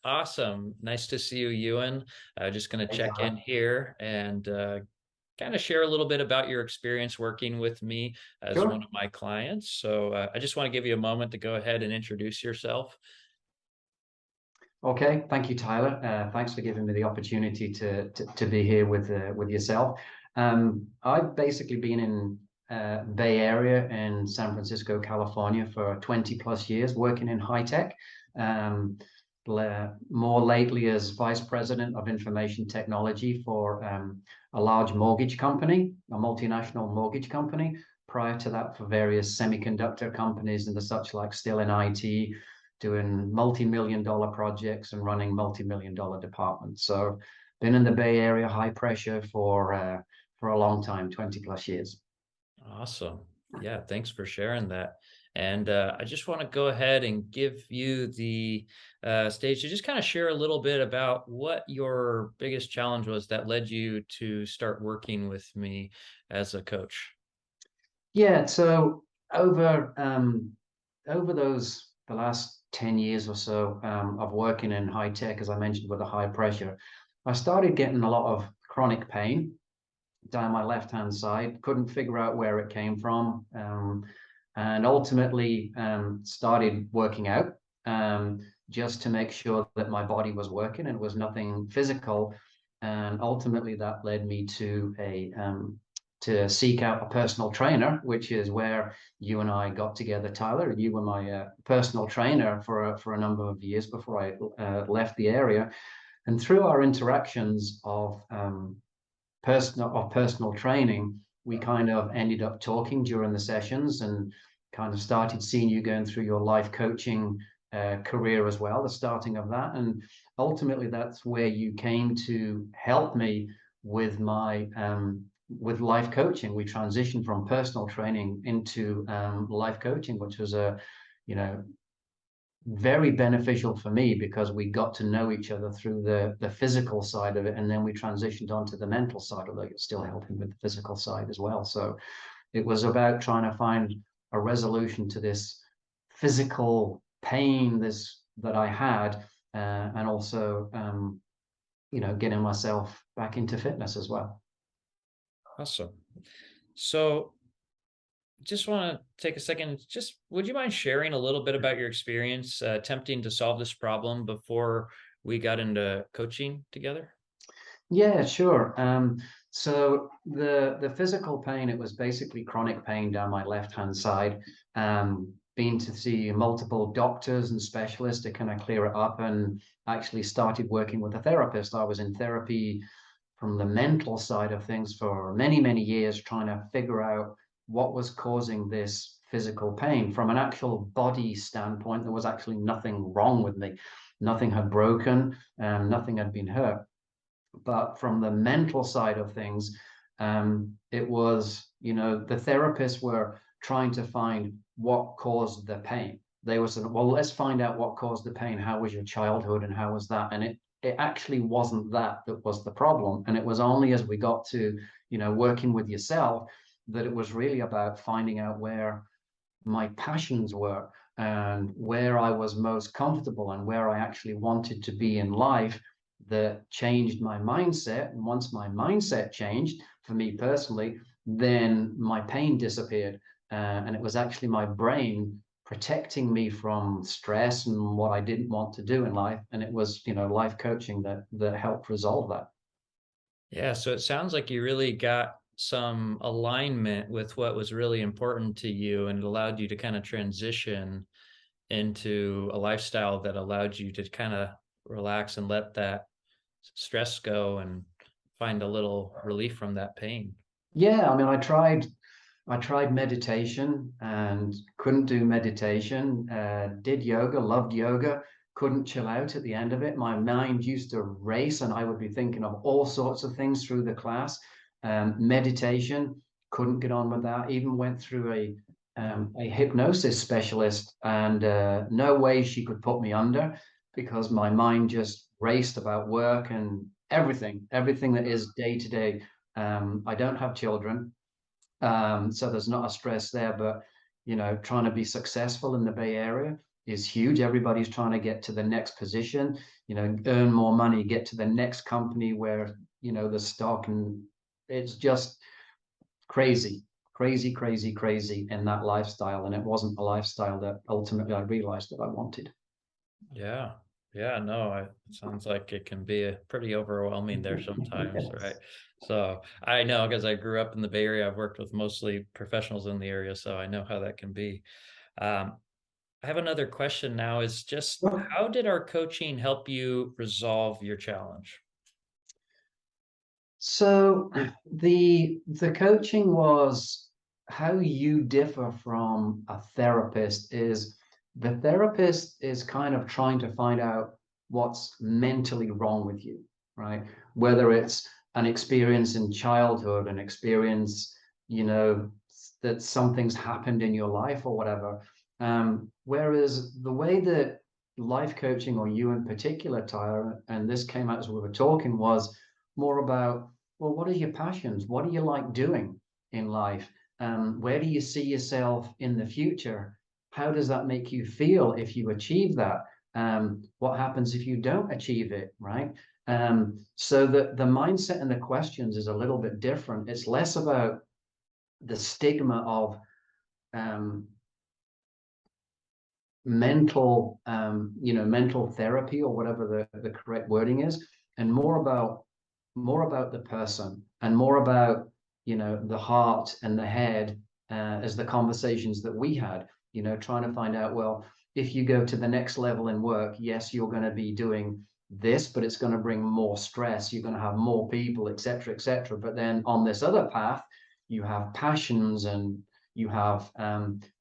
Awesome. Nice to see you, Ewan. Just going to Hey, check in Tyler. here and kind of share a little bit about your experience working with me as one Sure. of my clients. So I just want to give you a moment to go ahead and introduce yourself. Okay. Thank you, Tyler. Thanks for giving me the opportunity to be here with yourself. I've basically been in Bay Area in San Francisco, California for 20 plus years, working in high tech. Um, More lately as vice president of information technology for a large mortgage company, a multinational mortgage company. Prior to that, for various semiconductor companies and the such, like, still in IT, doing multi-million dollar projects and running multi-million dollar departments. So been in the Bay Area, high pressure for a long time, 20 plus years. Awesome. Yeah, thanks for sharing that. And I just want to go ahead and give you the stage to just kind of share a little bit about what your biggest challenge was that led you to start working with me as a coach. Yeah, so over the last 10 years or so of working in high tech, as I mentioned, with the high pressure, I started getting a lot of chronic pain down my left hand side. Couldn't figure out where it came from, and ultimately started working out, just to make sure that my body was working and it was nothing physical. And ultimately, that led me to seek out a personal trainer, which is where you and I got together, Tyler. You were my personal trainer for a number of years before I left the area. And through our interactions of personal training, we kind of ended up talking during the sessions and kind of started seeing you going through your life coaching career as well, the starting of that. And ultimately, that's where you came to help me with my with life coaching. We transitioned from personal training into life coaching, which was a you know very beneficial for me because we got to know each other through the physical side of it, and then we transitioned onto the mental side, although it's still helping with the physical side as well. So it was about trying to find a resolution to this physical pain this that I had, and also getting myself back into fitness as well. Awesome. So just want to take a second. Just would you mind sharing a little bit about your experience attempting to solve this problem before we got into coaching together? Yeah, sure. So the physical pain, it was basically chronic pain down my left hand side. Been to see multiple doctors and specialists to kind of clear it up, and actually started working with a therapist. I was in therapy from the mental side of things for many, many years, trying to figure out what was causing this physical pain. From an actual body standpoint, there was actually nothing wrong with me. Nothing had broken, nothing had been hurt. But from the mental side of things, it was, the therapists were trying to find what caused the pain. They were saying, well, let's find out what caused the pain. How was your childhood and how was that? And it actually wasn't that was the problem. And it was only as we got to, working with yourself, that it was really about finding out where my passions were and where I was most comfortable and where I actually wanted to be in life, that changed my mindset. And once my mindset changed for me personally, then my pain disappeared. And it was actually my brain protecting me from stress and what I didn't want to do in life. And it was, life coaching that helped resolve that. Yeah, so it sounds like you really got some alignment with what was really important to you, and it allowed you to kind of transition into a lifestyle that allowed you to kind of relax and let that stress go and find a little relief from that pain. Yeah, I mean, I tried meditation and couldn't do meditation. Did yoga, loved yoga, couldn't chill out at the end of it. My mind used to race and I would be thinking of all sorts of things through the class. Meditation, couldn't get on with that. Even went through a hypnosis specialist, and no way she could put me under because my mind just raced about work and everything that is day to day. I don't have children, so there's not a stress there, but trying to be successful in the Bay Area, is huge. Everybody's trying to get to the next position, earn more money, get to the next company where, the stock, and it's just crazy, crazy, crazy, crazy in that lifestyle. And it wasn't the lifestyle that ultimately I realized that I wanted. Yeah. Yeah, no, it sounds like it can be a pretty overwhelming there sometimes, right? Yes. So I know because I grew up in the Bay Area, I've worked with mostly professionals in the area, so I know how that can be. Um, I have another question now is just how did our coaching help you resolve your challenge? So the coaching was how you differ from a therapist is the therapist is kind of trying to find out what's mentally wrong with you, right? Whether it's an experience in childhood, an experience, that something's happened in your life or whatever. Whereas the way that life coaching, or you in particular, Tyler, and this came out as we were talking, was more about, well, what are your passions? What do you like doing in life? Where do you see yourself in the future? How does that make you feel if you achieve that? What happens if you don't achieve it, right? So the mindset and the questions is a little bit different. It's less about the stigma of um, mental therapy, or whatever the correct wording is, and more about the person, and more about the heart and the head, as the conversations that we had, trying to find out, well, if you go to the next level in work, yes, you're going to be doing this, but it's going to bring more stress, you're going to have more people, etc., etc. But then on this other path, you have passions, and you have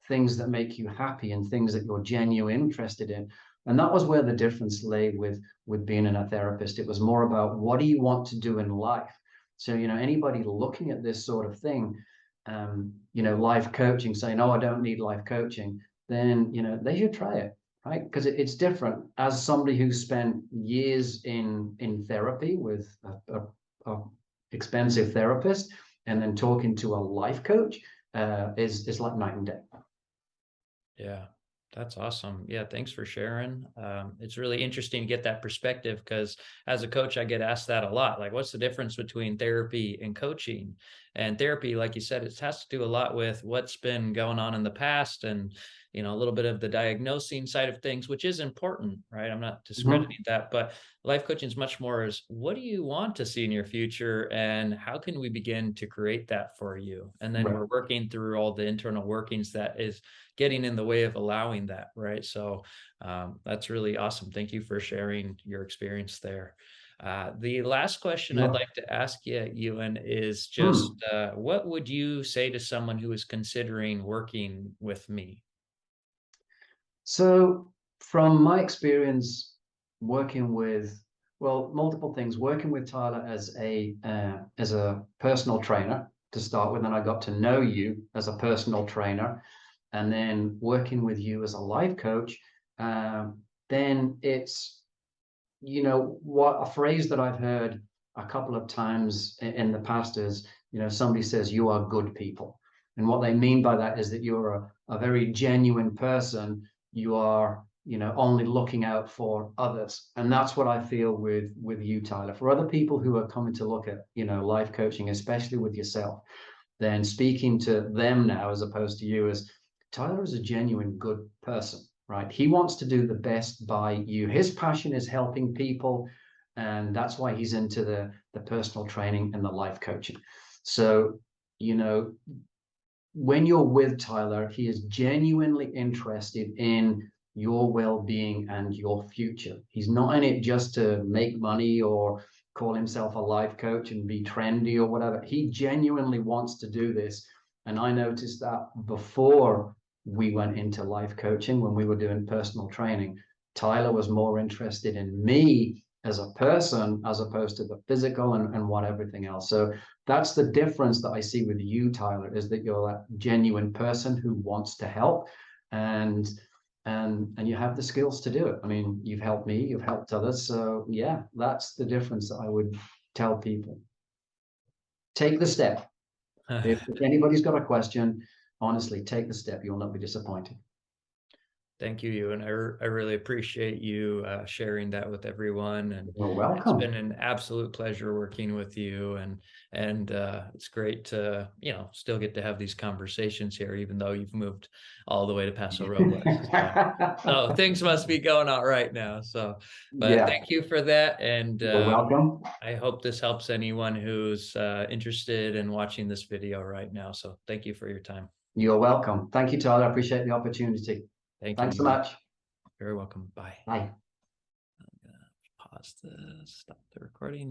things that make you happy, and things that you're genuinely interested in. And that was where the difference lay with being in a therapist. It was more about, what do you want to do in life? So, anybody looking at this sort of thing, life coaching, saying, oh, I don't need life coaching, then, they should try it, right? Because it's different. As somebody who's spent years in therapy with a expensive therapist, and then talking to a life coach, is like night and day. Yeah, that's awesome. Yeah, thanks for sharing. It's really interesting to get that perspective because as a coach, I get asked that a lot. Like, what's the difference between therapy and coaching? And therapy, like you said, it has to do a lot with what's been going on in the past and, a little bit of the diagnosing side of things, which is important, right? I'm not Mhm. discrediting that, but life coaching is much more is what do you want to see in your future and how can we begin to create that for you? And then Right. we're working through all the internal workings that is getting in the way of allowing that, right? So that's really awesome. Thank you for sharing your experience there. The last question I'd Sure. like to ask you, Ewan, is just Hmm. what would you say to someone who is considering working with me? So, from my experience working with, well, multiple things, working with Tyler as a personal trainer to start with, and I got to know you as a personal trainer, and then working with you as a life coach, then it's, what a phrase that I've heard a couple of times in the past is, somebody says, you are good people. And what they mean by that is that you're a very genuine person. You are, only looking out for others. And that's what I feel with you, Tyler. For other people who are coming to look at, life coaching, especially with yourself, then speaking to them now as opposed to you, as Tyler is a genuine good person, right? He wants to do the best by you. His passion is helping people, and that's why he's into the personal training and the life coaching. So, you know, when you're with Tyler, he is genuinely interested in your well-being and your future. He's not in it just to make money or call himself a life coach and be trendy or whatever. He genuinely wants to do this. And I noticed that before we went into life coaching, when we were doing personal training, Tyler was more interested in me as a person as opposed to the physical and what everything else. So that's the difference that I see with you, Tyler, is that you're that genuine person who wants to help, and and you have the skills to do it. I mean, you've helped me, you've helped others. So yeah, that's the difference that I would tell people. Take the step. If anybody's got a question, honestly, take the step. You'll not be disappointed. Thank you, and I really appreciate you sharing that with everyone. And You're it's been welcome. an absolute pleasure working with you. And it's great to still get to have these conversations here, even though you've moved all the way to Paso Robles. So things must be going all right now. So, but Yeah, thank you for that, and you're welcome. I hope this helps anyone who's interested in watching this video right now. So thank you for your time. You're welcome. Thank you, Tyler. I appreciate the opportunity. Thank you. Thanks so much. Very welcome. Bye. Bye. I'm gonna pause this, stop the recording.